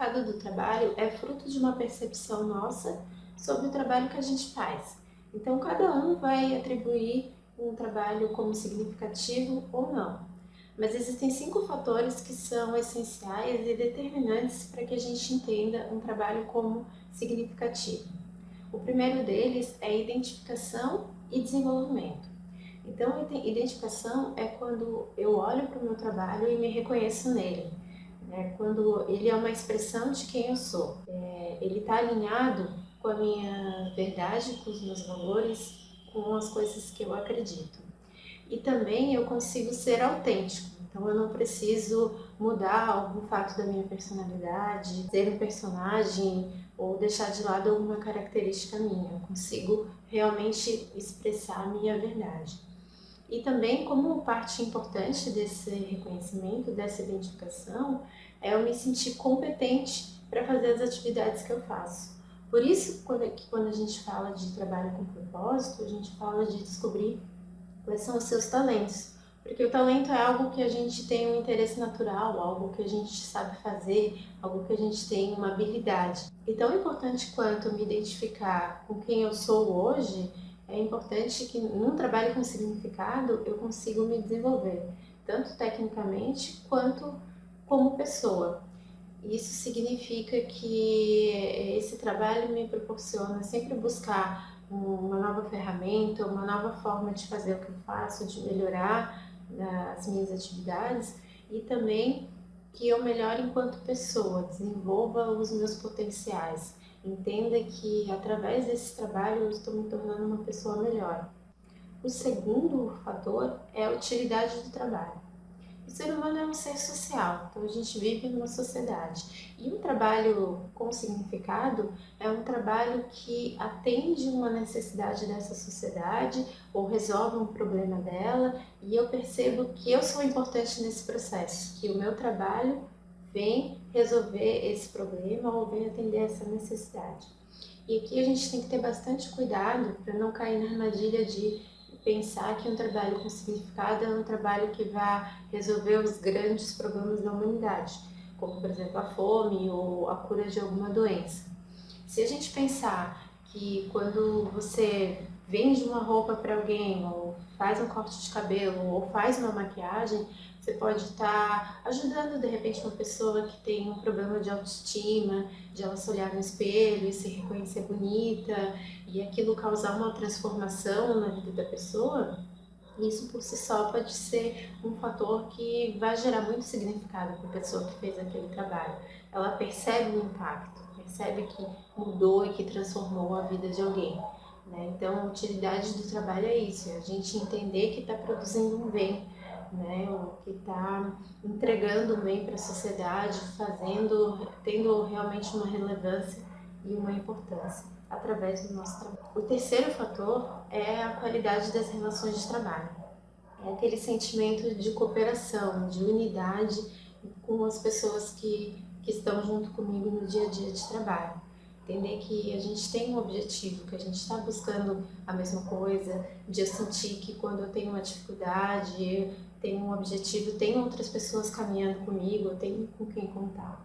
significado do trabalho é fruto de uma percepção nossa sobre o trabalho que a gente faz. Então, cada um vai atribuir um trabalho como significativo ou não. Mas existem 5 fatores que são essenciais e determinantes para que a gente entenda um trabalho como significativo. O primeiro deles é identificação e desenvolvimento. Então, identificação é quando eu olho para o meu trabalho e me reconheço nele, né? Quando ele é uma expressão de quem eu sou. Ele está alinhado com a minha verdade, com os meus valores, com as coisas que eu acredito. E também eu consigo ser autêntico, então eu não preciso mudar algum fato da minha personalidade, ser um personagem ou deixar de lado alguma característica minha. Eu consigo realmente expressar a minha verdade. E também, como parte importante desse reconhecimento, dessa identificação, é eu me sentir competente para fazer as atividades que eu faço. Por isso, quando a gente fala de trabalho com propósito, a gente fala de descobrir quais são os seus talentos. Porque o talento é algo que a gente tem um interesse natural, algo que a gente sabe fazer, algo que a gente tem uma habilidade. E tão importante quanto me identificar com quem eu sou hoje, é importante que num trabalho com significado eu consiga me desenvolver, tanto tecnicamente quanto como pessoa. Isso significa que esse trabalho me proporciona sempre buscar uma nova ferramenta, uma nova forma de fazer o que eu faço, de melhorar as minhas atividades e também que eu melhore enquanto pessoa, desenvolva os meus potenciais, entenda que através desse trabalho eu estou me tornando uma pessoa melhor. O segundo fator é a utilidade do trabalho. O ser humano é um ser social, então a gente vive numa sociedade. E um trabalho com significado é um trabalho que atende uma necessidade dessa sociedade ou resolve um problema dela, e eu percebo que eu sou importante nesse processo, que o meu trabalho vem resolver esse problema ou vem atender essa necessidade. E aqui a gente tem que ter bastante cuidado para não cair na armadilha de pensar que um trabalho com significado é um trabalho que vai resolver os grandes problemas da humanidade, como por exemplo a fome ou a cura de alguma doença. Se a gente pensar que quando você vende uma roupa para alguém, ou faz um corte de cabelo, ou faz uma maquiagem, você pode estar ajudando de repente uma pessoa que tem um problema de autoestima, de ela se olhar no espelho e se reconhecer bonita, e aquilo causar uma transformação na vida da pessoa. Isso por si só pode ser um fator que vai gerar muito significado para a pessoa que fez aquele trabalho. Ela percebe o impacto, percebe que mudou e que transformou a vida de alguém, né? Então, a utilidade do trabalho é isso, é a gente entender que está produzindo um bem, né? Ou que está entregando um bem para a sociedade, tendo realmente uma relevância e uma importância através do nosso trabalho. O terceiro fator é a qualidade das relações de trabalho. É aquele sentimento de cooperação, de unidade com as pessoas que estão junto comigo no dia a dia de trabalho. Entender que a gente tem um objetivo, que a gente está buscando a mesma coisa, de eu sentir que quando eu tenho uma dificuldade, eu tenho um objetivo, tem outras pessoas caminhando comigo, eu tenho com quem contar.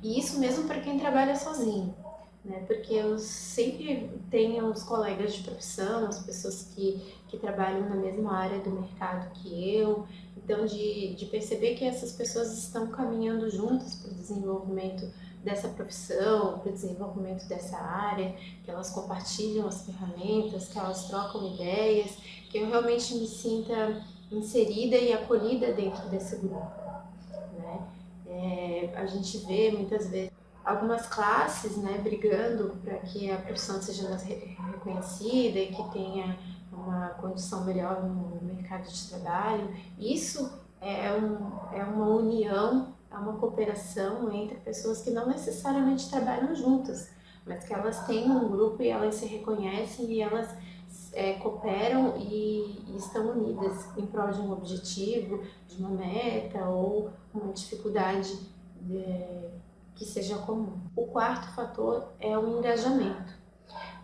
E isso mesmo para quem trabalha sozinho, né? Porque eu sempre tenho os colegas de profissão, as pessoas que trabalham na mesma área do mercado que eu, então de perceber que essas pessoas estão caminhando juntas para o desenvolvimento dessa profissão, para o desenvolvimento dessa área, que elas compartilham as ferramentas, que elas trocam ideias, que eu realmente me sinta inserida e acolhida dentro desse grupo, né? A gente vê muitas vezes algumas classes, né, brigando para que a profissão seja mais reconhecida e que tenha uma condição melhor no mercado de trabalho. Isso é uma união, é uma cooperação entre pessoas que não necessariamente trabalham juntas, mas que elas têm um grupo e elas se reconhecem e elas cooperam e estão unidas em prol de um objetivo, de uma meta ou uma dificuldade que seja comum. O quarto fator é o engajamento.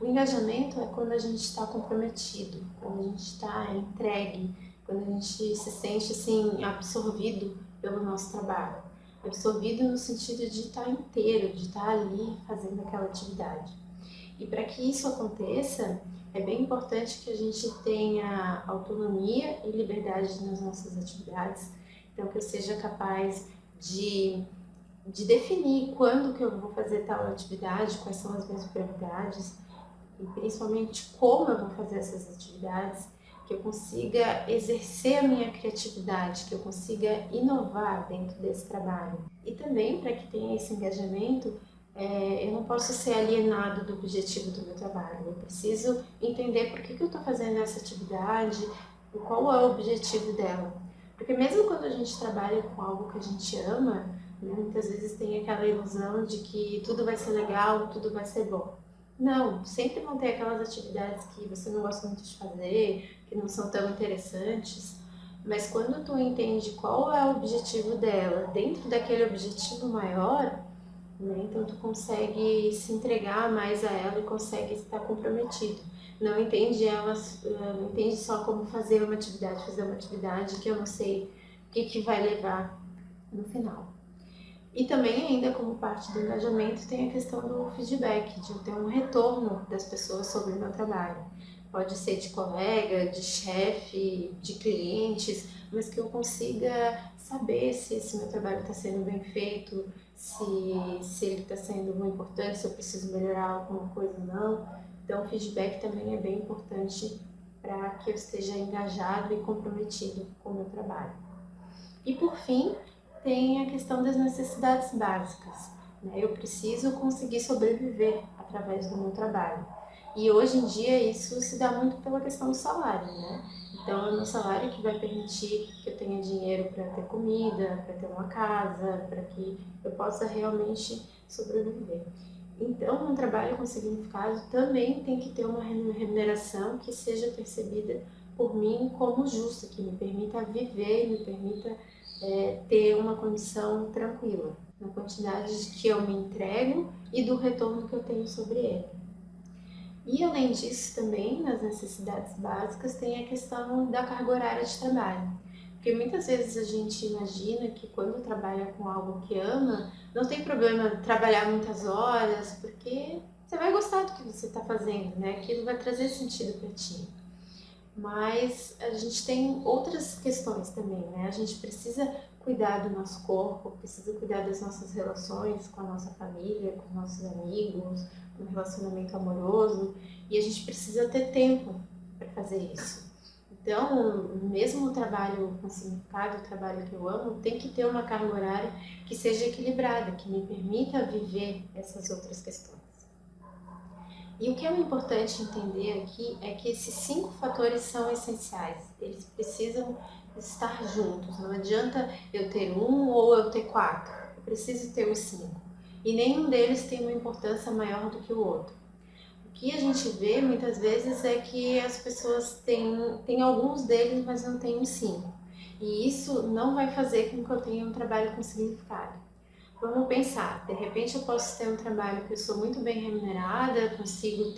O engajamento é quando a gente está comprometido, quando a gente está entregue, quando a gente se sente assim absorvido pelo nosso trabalho. absorvido no sentido de estar inteiro, de estar ali fazendo aquela atividade. E para que isso aconteça, é bem importante que a gente tenha autonomia e liberdade nas nossas atividades, então que eu seja capaz de definir quando que eu vou fazer tal atividade, quais são as minhas prioridades e principalmente como eu vou fazer essas atividades, que eu consiga exercer a minha criatividade, que eu consiga inovar dentro desse trabalho. E também, para que tenha esse engajamento, eu não posso ser alienado do objetivo do meu trabalho. Eu preciso entender por que eu estou fazendo essa atividade, qual é o objetivo dela. Porque mesmo quando a gente trabalha com algo que a gente ama, né, muitas vezes tem aquela ilusão de que tudo vai ser legal, tudo vai ser bom. Não, sempre vão ter aquelas atividades que você não gosta muito de fazer, que não são tão interessantes, mas quando tu entende qual é o objetivo dela, dentro daquele objetivo maior, né, então tu consegue se entregar mais a ela e consegue estar comprometido. Não entende não entende só como fazer uma atividade que eu não sei o que vai levar no final. E também, ainda como parte do engajamento, tem a questão do feedback, de eu ter um retorno das pessoas sobre o meu trabalho. Pode ser de colega, de chefe, de clientes, mas que eu consiga saber se esse meu trabalho está sendo bem feito, se ele está sendo muito importante, se eu preciso melhorar alguma coisa ou não. Então, o feedback também é bem importante para que eu esteja engajado e comprometido com o meu trabalho. E por fim, tem a questão das necessidades básicas, né? Eu preciso conseguir sobreviver através do meu trabalho. E hoje em dia isso se dá muito pela questão do salário, né? Então é o meu salário que vai permitir que eu tenha dinheiro para ter comida, para ter uma casa, para que eu possa realmente sobreviver. Então, um trabalho com significado também tem que ter uma remuneração que seja percebida por mim como justa, que me permita viver, me permita ter uma condição tranquila, na quantidade que eu me entrego e do retorno que eu tenho sobre ele. E além disso também, nas necessidades básicas, tem a questão da carga horária de trabalho. Porque muitas vezes a gente imagina que quando trabalha com algo que ama, não tem problema trabalhar muitas horas, porque você vai gostar do que você está fazendo, né? Aquilo vai trazer sentido para ti. Mas a gente tem outras questões também, né? A gente precisa cuidar do nosso corpo, precisa cuidar das nossas relações com a nossa família, com os nossos amigos, com o relacionamento amoroso, e a gente precisa ter tempo para fazer isso. Então, mesmo o trabalho com significado, o trabalho que eu amo, tem que ter uma carga horária que seja equilibrada, que me permita viver essas outras questões. E o que é importante entender aqui é que esses 5 fatores são essenciais. Eles precisam estar juntos. Não adianta eu ter um ou eu ter 4. Eu preciso ter os 5. E nenhum deles tem uma importância maior do que o outro. O que a gente vê muitas vezes é que as pessoas têm alguns deles, mas não têm os 5. E isso não vai fazer com que eu tenha um trabalho com significado. Vamos pensar, de repente eu posso ter um trabalho que eu sou muito bem remunerada, consigo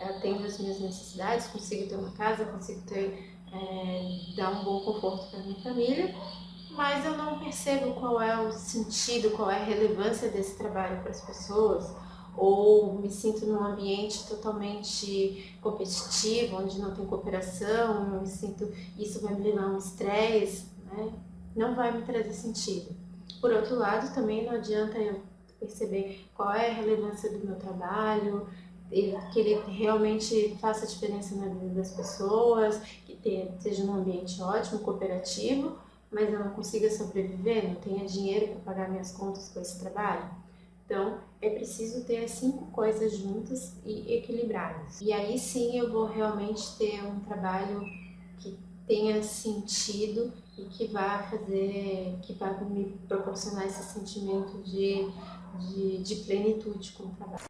atendo as minhas necessidades, consigo ter uma casa, consigo dar um bom conforto para minha família, mas eu não percebo qual é o sentido, qual é a relevância desse trabalho para as pessoas, ou me sinto num ambiente totalmente competitivo, onde não tem cooperação, eu me sinto, isso vai me dar um estresse, né? Não vai me trazer sentido. Por outro lado, também não adianta eu perceber qual é a relevância do meu trabalho, que ele realmente faça diferença na vida das pessoas, seja um ambiente ótimo, cooperativo, mas eu não consiga sobreviver, não tenha dinheiro para pagar minhas contas com esse trabalho. Então, é preciso ter as 5 coisas juntas e equilibradas. E aí sim eu vou realmente ter um trabalho que tenha sentido e que vai me proporcionar esse sentimento de plenitude com o trabalho.